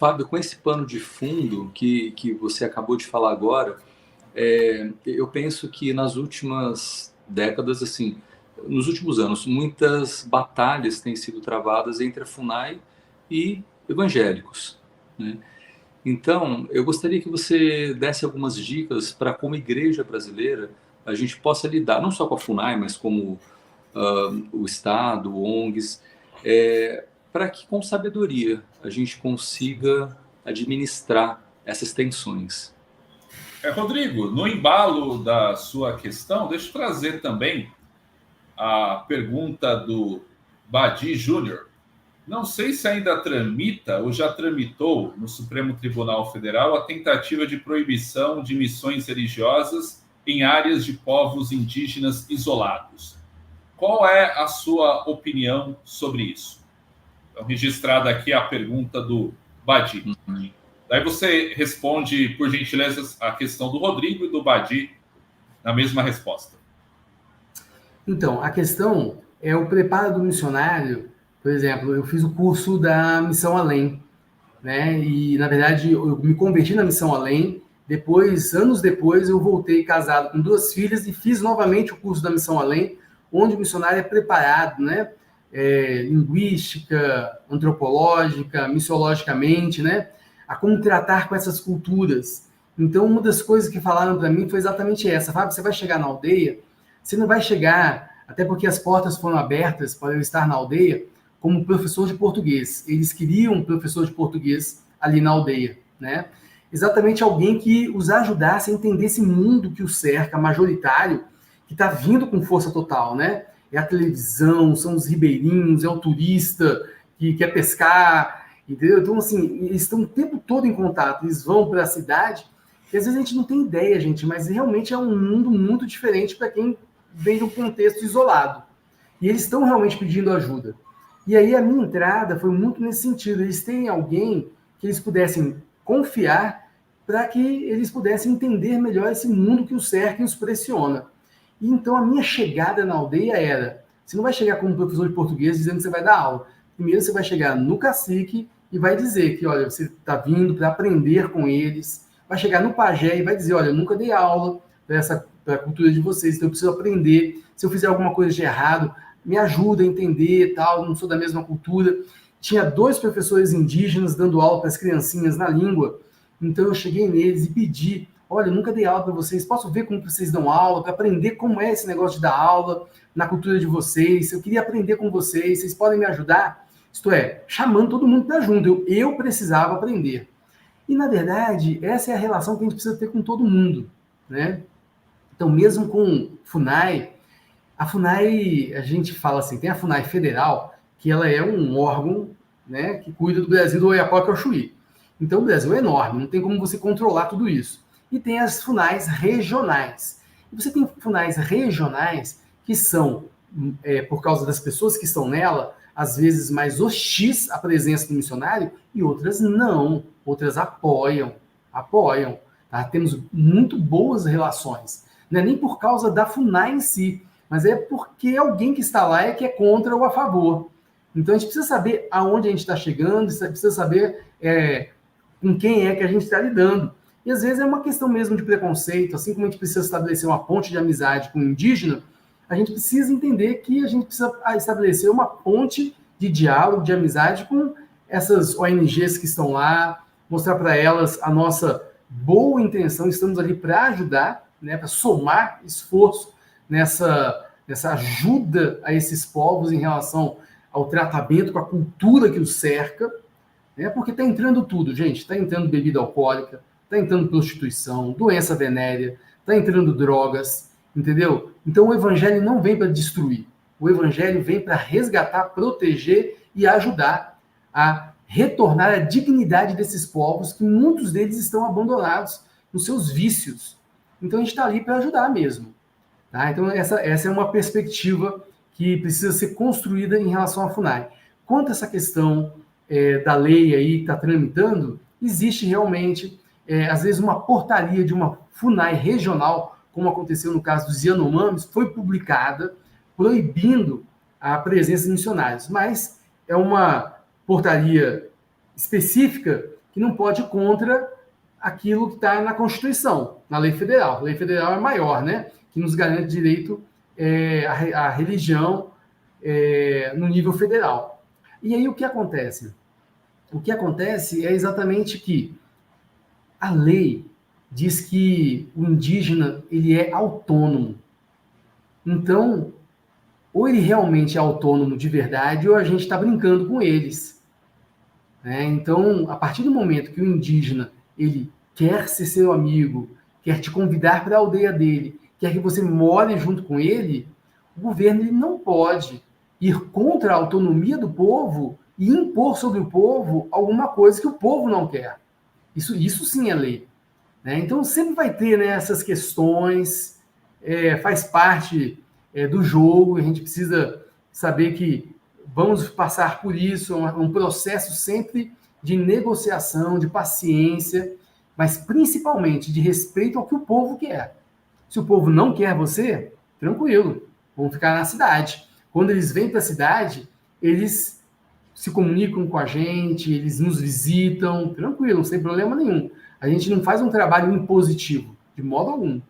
Fábio, com esse pano de fundo que você acabou de falar agora, eu penso que nas últimas décadas, assim, nos últimos anos, muitas batalhas têm sido travadas entre a FUNAI e evangélicos, né? Então, eu gostaria que você desse algumas dicas para como igreja brasileira a gente possa lidar, não só com a FUNAI, mas como o Estado, ONGs, para que com sabedoria a gente consiga administrar essas tensões. Rodrigo, no embalo da sua questão, deixa eu trazer também a pergunta do Badi Júnior. Não sei se ainda tramita ou já tramitou no Supremo Tribunal Federal a tentativa de proibição de missões religiosas em áreas de povos indígenas isolados. Qual é a sua opinião sobre isso? Então, registrada aqui a pergunta do Badi. Daí você responde, por gentileza, a questão do Rodrigo e do Badi na mesma resposta. Então, a questão é o preparo do missionário. Por exemplo, eu fiz o curso da Missão Além, né? E, na verdade, eu me converti na Missão Além. Depois, anos depois, eu voltei casado com 2 filhas e fiz novamente o curso da Missão Além, onde o missionário é preparado, né? Linguística, antropológica, missiologicamente, né? A como tratar com essas culturas. Então, uma das coisas que falaram para mim foi exatamente essa. Fábio, você vai chegar na aldeia, você não vai chegar, até porque as portas foram abertas para eu estar na aldeia, como professor de português. Eles queriam um professor de português ali na aldeia, né? Exatamente alguém que os ajudasse a entender esse mundo que o cerca, majoritário, que está vindo com força total, né? É a televisão, são os ribeirinhos, é o turista que quer pescar, entendeu? Então, assim, eles estão o tempo todo em contato, eles vão para a cidade, e às vezes a gente não tem ideia, gente, mas realmente é um mundo muito diferente para quem vem de um contexto isolado. E eles estão realmente pedindo ajuda. E aí a minha entrada foi muito nesse sentido. Eles têm alguém que eles pudessem confiar para que eles pudessem entender melhor esse mundo que os cerca e os pressiona. E então a minha chegada na aldeia era, você não vai chegar como professor de português dizendo que você vai dar aula. Primeiro você vai chegar no cacique e vai dizer que, olha, você está vindo para aprender com eles. Vai chegar no pajé e vai dizer, olha, eu nunca dei aula para a cultura de vocês, então eu preciso aprender. Se eu fizer alguma coisa de errado, me ajuda a entender, tal, não sou da mesma cultura. Tinha 2 professores indígenas dando aula para as criancinhas na língua, então eu cheguei neles e pedi, olha, eu nunca dei aula para vocês, posso ver como vocês dão aula, para aprender como é esse negócio de dar aula na cultura de vocês, eu queria aprender com vocês, vocês podem me ajudar? Isto é, chamando todo mundo para junto, eu precisava aprender. E, na verdade, essa é a relação que a gente precisa ter com todo mundo, né? Então, mesmo com FUNAI, a FUNAI, a gente fala assim, tem a FUNAI Federal, que ela é um órgão, né, que cuida do Brasil, do Oiapoque ao Chuí. Então, o Brasil é enorme, não tem como você controlar tudo isso. E tem as FUNAIs regionais. E você tem FUNAIs regionais que são, por causa das pessoas que estão nela, às vezes mais hostis à presença do missionário, e outras não, outras apoiam. Tá? Temos muito boas relações. Não é nem por causa da FUNAI em si, mas é porque alguém que está lá é que é contra ou a favor. Então a gente precisa saber aonde a gente está chegando, precisa saber com quem é que a gente está lidando. E às vezes é uma questão mesmo de preconceito, assim como a gente precisa estabelecer uma ponte de amizade com o indígena, a gente precisa entender que a gente precisa estabelecer uma ponte de diálogo, de amizade com essas ONGs que estão lá, mostrar para elas a nossa boa intenção, estamos ali para ajudar, né, para somar esforço nessa ajuda a esses povos em relação ao tratamento com a cultura que os cerca, né, porque está entrando tudo, gente, está entrando bebida alcoólica, está entrando prostituição, doença venérea, está entrando drogas, entendeu? Então o evangelho não vem para destruir, o evangelho vem para resgatar, proteger e ajudar a retornar a dignidade desses povos, que muitos deles estão abandonados nos seus vícios. Então a gente está ali para ajudar mesmo. Tá? Então essa é uma perspectiva que precisa ser construída em relação à FUNAI. Quanto a essa questão da lei aí que está tramitando, existe realmente, às vezes, uma portaria de uma FUNAI regional, como aconteceu no caso dos Yanomamis, foi publicada proibindo a presença de missionários. Mas é uma portaria específica que não pode ir contra aquilo que está na Constituição, na lei federal. A lei federal é maior, né? Que nos garante direito à religião no nível federal. E aí o que acontece? O que acontece é exatamente que a lei diz que o indígena ele é autônomo. Então, ou ele realmente é autônomo de verdade, ou a gente está brincando com eles. Né? Então, a partir do momento que o indígena ele quer ser seu amigo, quer te convidar para a aldeia dele, quer que você more junto com ele, o governo ele não pode ir contra a autonomia do povo e impor sobre o povo alguma coisa que o povo não quer. Isso sim é lei. Né? Então, sempre vai ter, né, essas questões, faz parte do jogo, a gente precisa saber que vamos passar por isso, um processo sempre de negociação, de paciência, mas principalmente de respeito ao que o povo quer. Se o povo não quer você, tranquilo, vão ficar na cidade. Quando eles vêm para a cidade, eles se comunicam com a gente, eles nos visitam, tranquilo, sem problema nenhum. A gente não faz um trabalho impositivo, de modo algum.